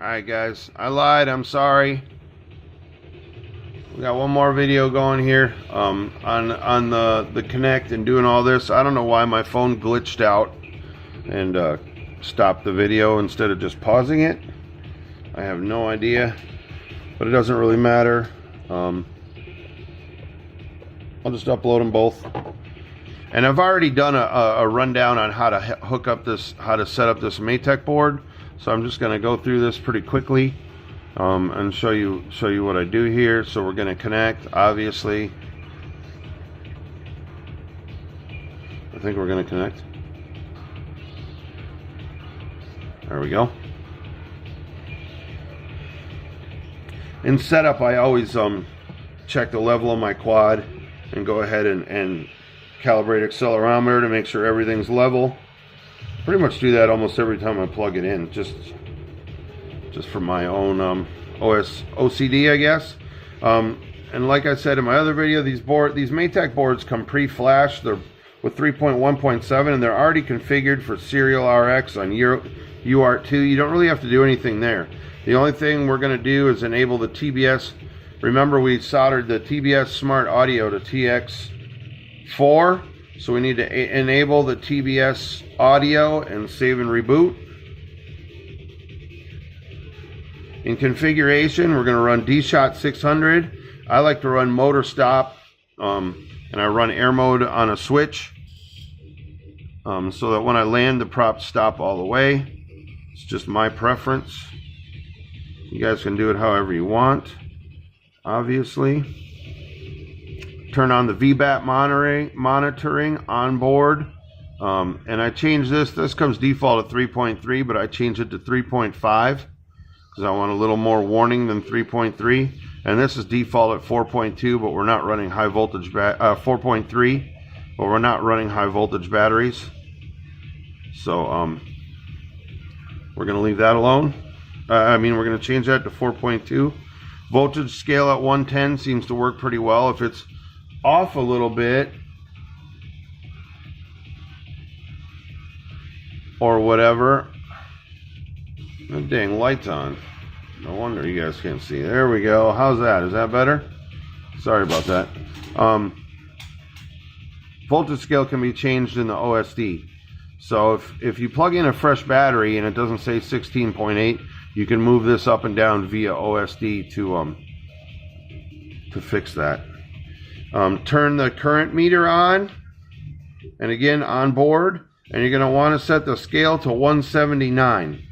Alright guys, I lied, I'm sorry. We got one more video going here on the Connect and doing all this. I don't know why my phone glitched out and stopped the video instead of just pausing it. I have no idea, but it doesn't really matter. I'll just upload them both. And I've already done a rundown on how to hook up this, how to set up this Matek board. So I'm just going to go through this pretty quickly and show you what I do here. So we're going to connect, obviously. I think we're going to connect. There we go. In setup, I always check the level of my quad and go ahead and calibrate accelerometer to make sure everything's level. Pretty much do that almost every time I plug it in, just for my own OCD, I guess. And like I said in my other video, these Matek boards come pre-flashed. They're with 3.1.7 and they're already configured for serial RX on UART2. You don't really have to do anything there. The only thing we're going to do is enable the TBS. Remember, we soldered the TBS Smart Audio to TX4, so we need to enable the TBS audio and save and reboot. In configuration, we're going to run D-Shot 600. I like to run motor stop, and I run air mode on a switch, so that when I land, the props stop all the way. It's just my preference. You guys can do it however you want, obviously. Turn on the VBAT monitoring on board. And I changed this. This comes default at 3.3, but I changed it to 3.5 because I want a little more warning than 3.3. And this is default at 4.2, but we're not running high voltage 4.3, but we're not running high voltage batteries. So we're going to leave that alone. We're going to change that to 4.2. Voltage scale at 110 seems to work pretty well. If it's off a little bit or whatever, the dang light's on. No wonder you guys can't see. There we go. How's that? Is that better? Sorry about that. Voltage scale can be changed in the OSD. So if you plug in a fresh battery and it doesn't say 16.8, you can move this up and down via OSD to fix that. Turn the current meter on, and again on board, and you're going to want to set the scale to 179.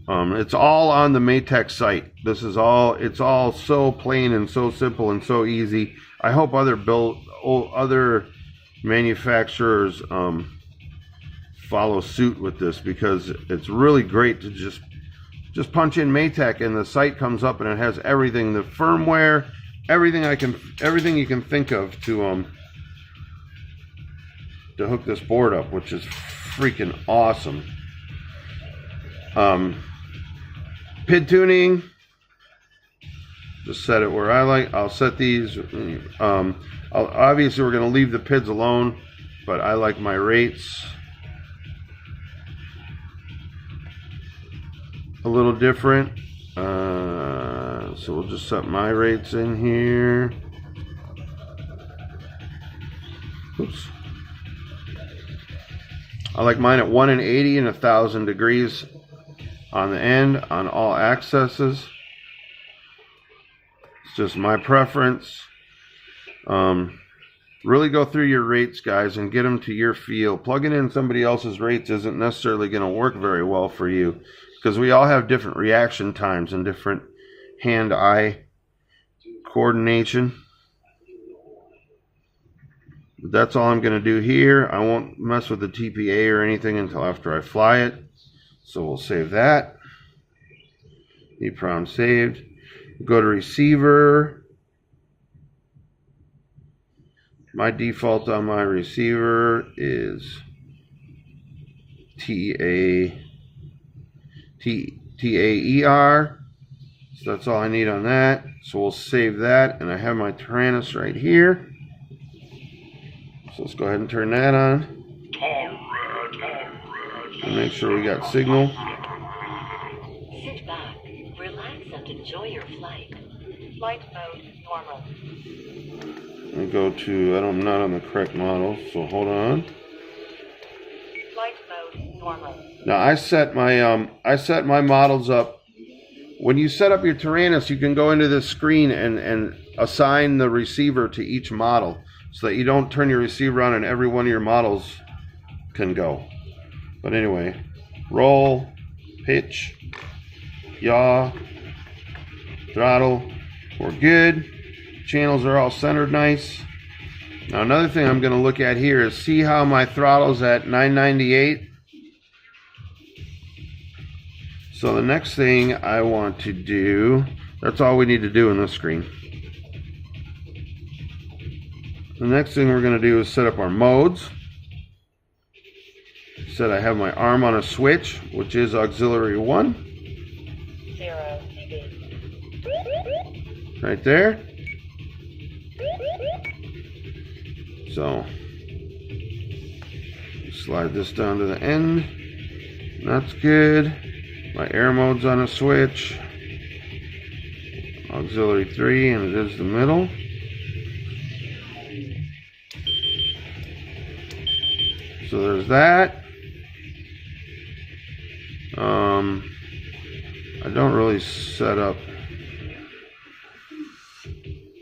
It's all on the Matek site. It's all so plain and so simple and so easy. I hope other manufacturers follow suit with this, because it's really great to just punch in Matek and the site comes up and it has everything, the firmware, everything you can think of to hook this board up, which is freaking awesome. PID tuning, just set it where I like. I'll set these. Obviously, we're going to leave the PIDs alone, but I like my rates a little different, so we'll just set my rates in here. Oops. I like mine at 1 and 80 and 1,000 degrees on the end on all accesses. It's just my preference. Really go through your rates, guys, and get them to your feel. Plugging in somebody else's rates isn't necessarily going to work very well for you, because we all have different reaction times and different hand-eye coordination. But that's all I'm going to do here. I won't mess with the TPA or anything until after I fly it. So we'll save that. EEPROM saved. Go to receiver. My default on my receiver is TAER. So that's all I need on that. So we'll save that, and I have my Tyrannus right here. So let's go ahead and turn that on. Alright. And make sure we got signal. Sit back, relax, and enjoy your flight. Flight mode normal. I go to, I'm not on the correct model, so hold on. Flight mode normal. Now I set my models up. When you set up your Tyrannus, you can go into this screen and assign the receiver to each model so that you don't turn your receiver on and every one of your models can go. But anyway, roll, pitch, yaw, throttle, we're good. Channels are all centered nice. Now another thing I'm going to look at here is see how my throttle's at 998. So the next thing I want to do, that's all we need to do in this screen. The next thing we're going to do is set up our modes. Said I have my arm on a switch, which is auxiliary 1. 0 dB. Right there. So slide this down to the end. That's good. My air mode's on a switch. Auxiliary 3, and it is the middle. So there's that. I don't really set up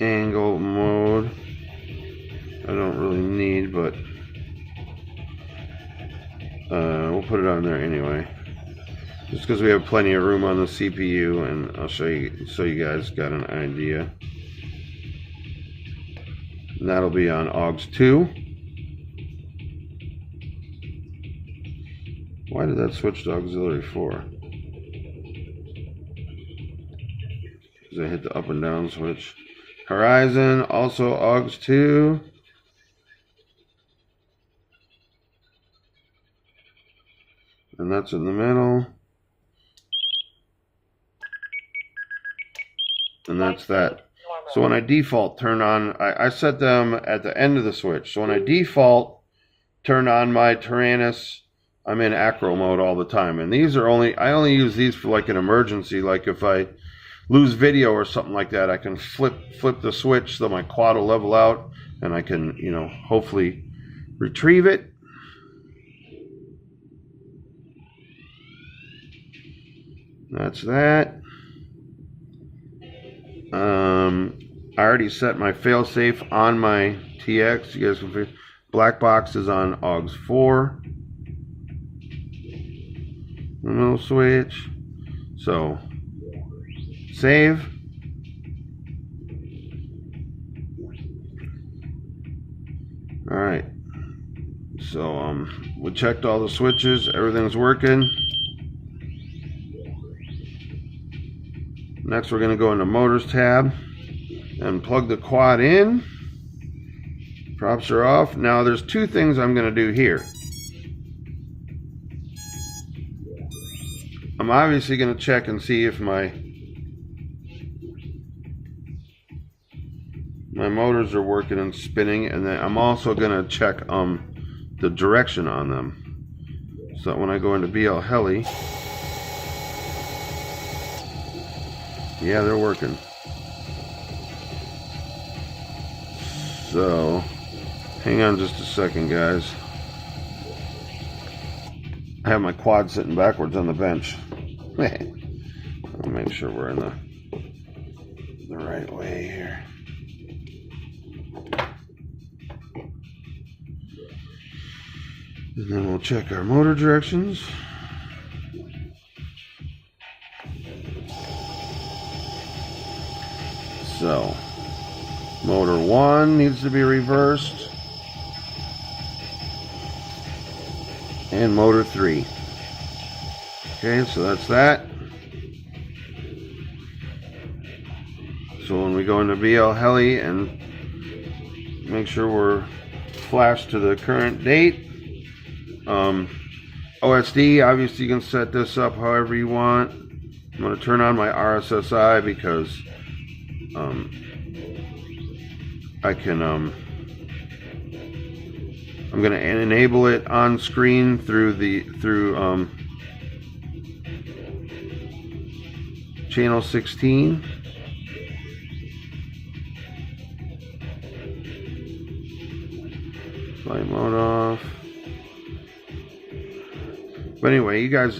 angle mode. I don't really need, but we'll put it on there anyway. Just because we have plenty of room on the CPU, and I'll show you so you guys got an idea. And that'll be on AUX 2. Why did that switch to auxiliary 4? Because I hit the up and down switch. Horizon, also AUX 2. And that's in the middle. And that's that. So when I default turn on, I set them at the end of the switch. So when I default turn on my Tyrannus, I'm in acro mode all the time. And these are I only use these for like an emergency. Like if I lose video or something like that, I can flip the switch so my quad will level out and I can, you know, hopefully retrieve it. That's that. I already set my failsafe on my TX. You guys can figure. Black box is on AUX 4. The middle switch. So save. All right. So we checked all the switches. Everything's working. Next, we're going to go into Motors tab and plug the quad in. Props are off. Now, there's two things I'm going to do here. I'm obviously going to check and see if my motors are working and spinning, and then I'm also going to check the direction on them. So that when I go into BL Heli, yeah, they're working. So, hang on just a second, guys. I have my quad sitting backwards on the bench. I'll make sure we're in the right way here. And then we'll check our motor directions. So, motor 1 needs to be reversed, and motor 3. Okay, so that's that. So when we go into BL Heli and make sure we're flashed to the current date, OSD, obviously you can set this up however you want. I'm going to turn on my RSSI because I can I'm going to enable it on screen through channel 16. Flight mode off. But anyway, you guys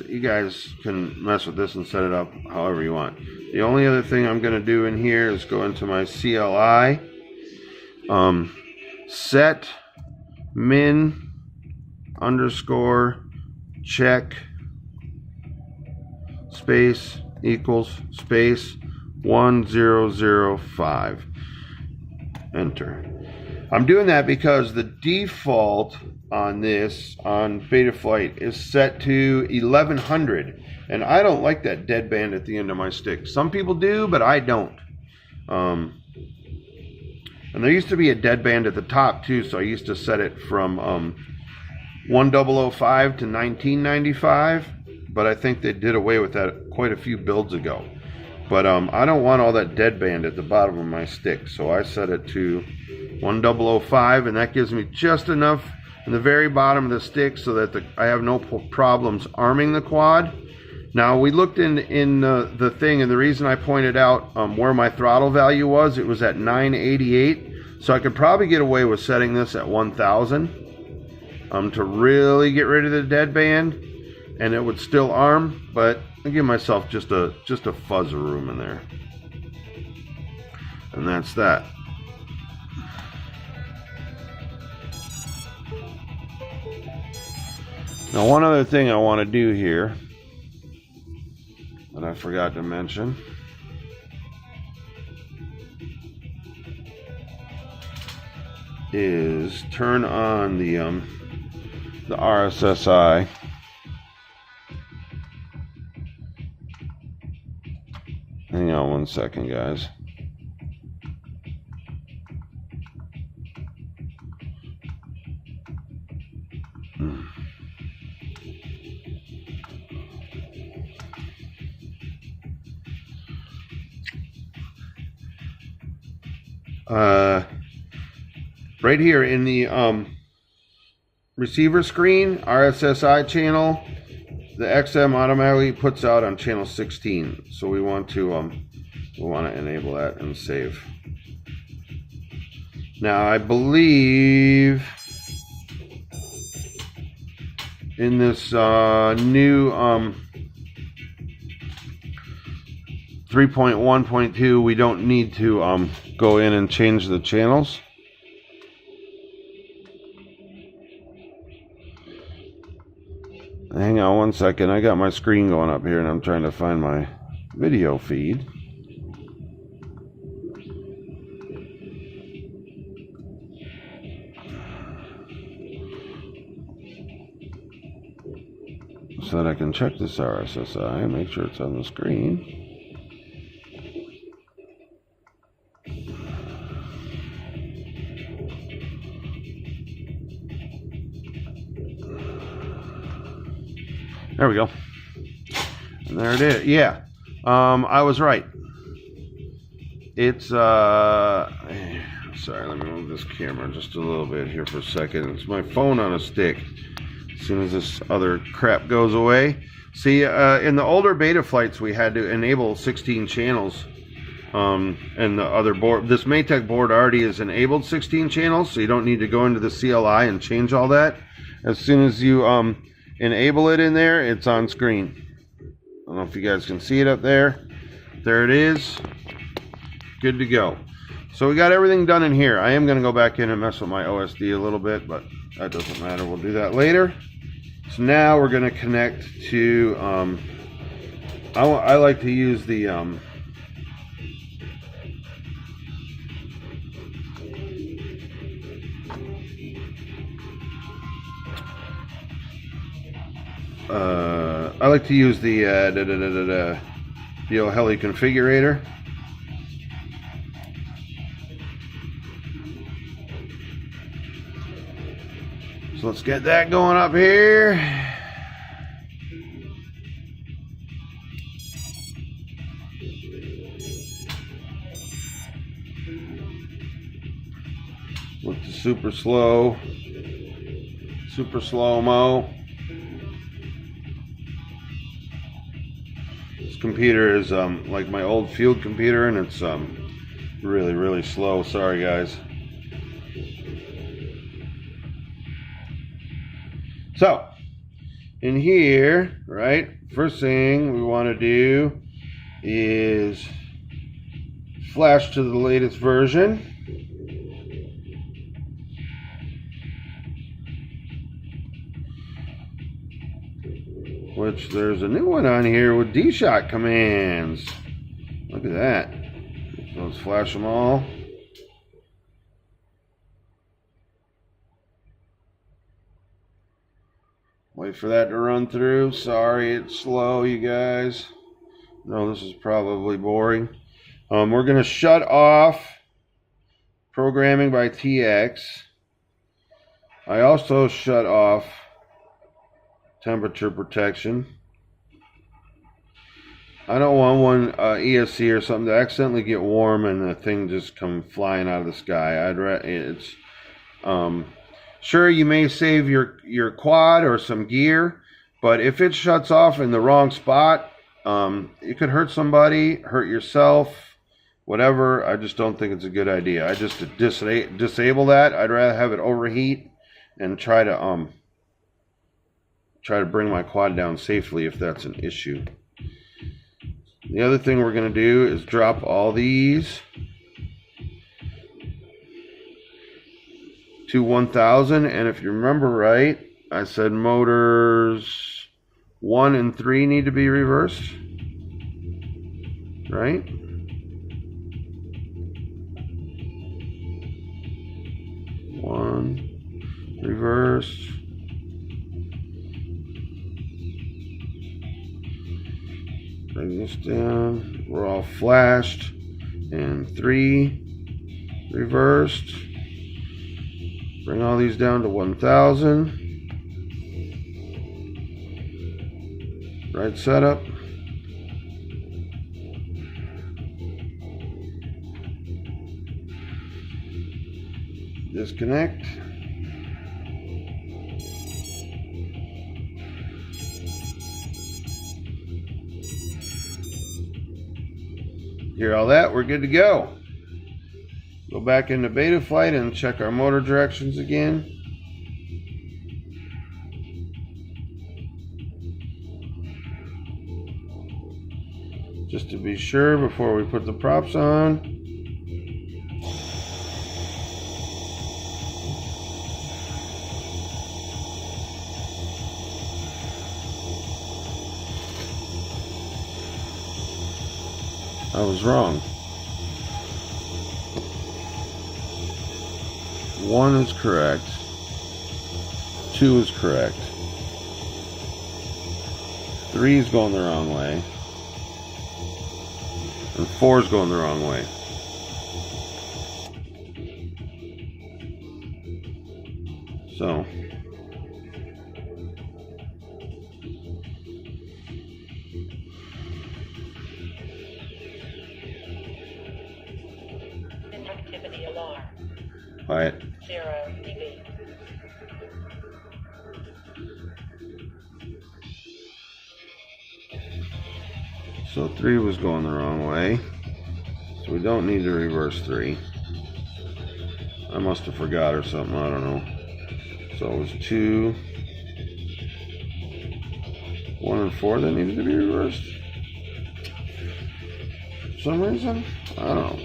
can mess with this and set it up however you want. The only other thing I'm going to do in here is go into my CLI, set min underscore check space equals space 1005. Enter. I'm doing that because the default on this, on Betaflight, is set to 1100. And I don't like that dead band at the end of my stick. Some people do, but I don't. And there used to be a dead band at the top too, so I used to set it from 1005 to 1995. But I think they did away with that quite a few builds ago. But I don't want all that dead band at the bottom of my stick, so I set it to 1005, and that gives me just enough in the very bottom of the stick so that I have no problems arming the quad. Now, we looked in the thing, and the reason I pointed out where my throttle value was, it was at 988, so I could probably get away with setting this at 1000 to really get rid of the dead band, and it would still arm, but I give myself just a fuzz of room in there. And that's that. Now, one other thing I want to do here that I forgot to mention is turn on the RSSI. Hang on one second, guys. Right here in the receiver screen, RSSI channel, the XM automatically puts out on channel 16. So we want to enable that and save. Now I believe in this new 3.1.2, we don't need to go in and change the channels. Hang on one second. I got my screen going up here and I'm trying to find my video feed. So that I can check this RSSI and make sure it's on the screen. There we go. And there it is. Yeah. I was right. It's sorry, let me move this camera just a little bit here for a second. It's my phone on a stick. As soon as this other crap goes away. See, in the older beta flights, we had to enable 16 channels. And the other board, this Matek board already is enabled 16 channels, so you don't need to go into the CLI and change all that. As soon as you enable it in there, it's on screen. I don't know if you guys can see it up there. There it is. Good to go. So we got everything done in here. I am going to go back in and mess with my OSD a little bit, but that doesn't matter. We'll do that later. So now we're going to connect to, I like to use the, the old heli configurator. So let's get that going up here. With the super slow. Super slow-mo. This computer is like my old field computer, and it's really, really slow. Sorry, guys. So, in here, right, first thing we want to do is flash to the latest version. Which there's a new one on here with D-Shot commands. Look at that. So let's flash them all. Wait for that to run through. Sorry, it's slow, you guys. No, this is probably boring. We're going to shut off programming by TX. I also shut off temperature protection. I don't want one ESC or something to accidentally get warm and the thing just come flying out of the sky. Sure, you may save your quad or some gear, but if it shuts off in the wrong spot, it could hurt somebody, hurt yourself, whatever. I just don't think it's a good idea. I just disable that. I'd rather have it overheat and try to bring my quad down safely if that's an issue. The other thing we're going to do is drop all these to 1000, and if you remember right, I said motors 1 and 3 need to be reversed, right? One reversed. Bring this down. We're all flashed. And 3 reversed. Bring all these down to 1000. Right setup. Disconnect. Hear all that? We're good to go. Go back into beta flight and check our motor directions again. Just to be sure before we put the props on. I was wrong. 1 is correct. 2 is correct. 3 is going the wrong way. And 4 is going the wrong way. So. Activity alarm. Quiet. 0 dB. So 3 was going the wrong way. So we don't need to reverse 3. I must have forgot or something, I don't know. So it was 2, 1 and 4 that needed to be reversed. For some reason, I don't know.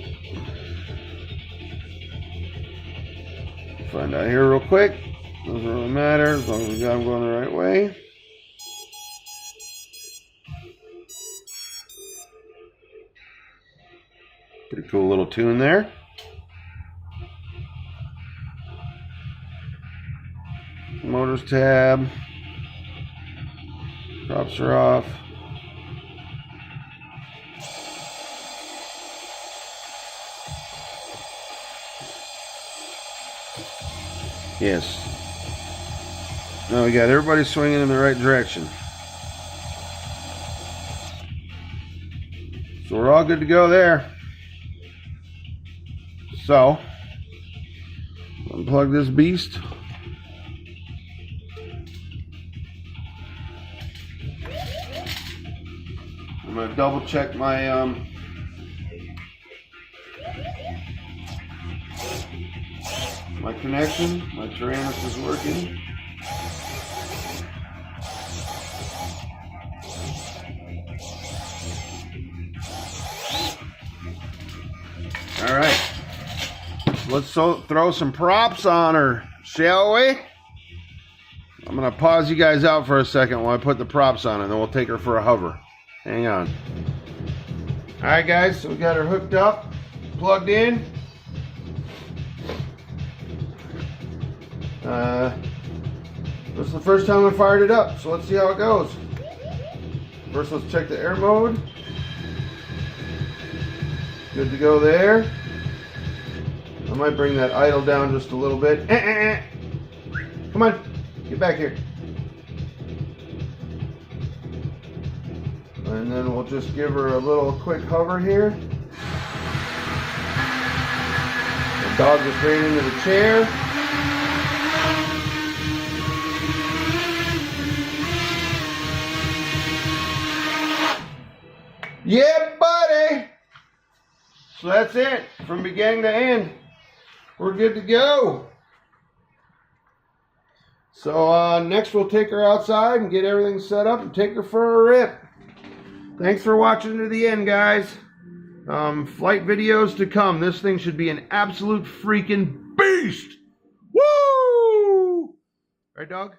Find out here real quick. Doesn't really matter as long as we got them going the right way. Pretty cool little tune there. Motors tab. Props are off. Yes. Now we got everybody swinging in the right direction. So we're all good to go there. So, unplug this beast. I'm gonna double check my my connection. My Tyrannus is working. All right, let's throw some props on her, shall we? I'm gonna pause you guys out for a second while I put the props on, and then we'll take her for a hover. Hang on. All right, guys, so we got her hooked up, plugged in. This is the first time I fired it up, so let's see how it goes. First, let's check the air mode. Good to go there. I might bring that idle down just a little bit. Come on, get back here. And then we'll just give her a little quick hover here. The dog just ran into the chair. Yeah, buddy! So that's it, from beginning to end. We're good to go. So next we'll take her outside and get everything set up and take her for a rip. Thanks for watching to the end, guys. Flight videos to come. This thing should be an absolute freaking beast. Woo! Right, dog?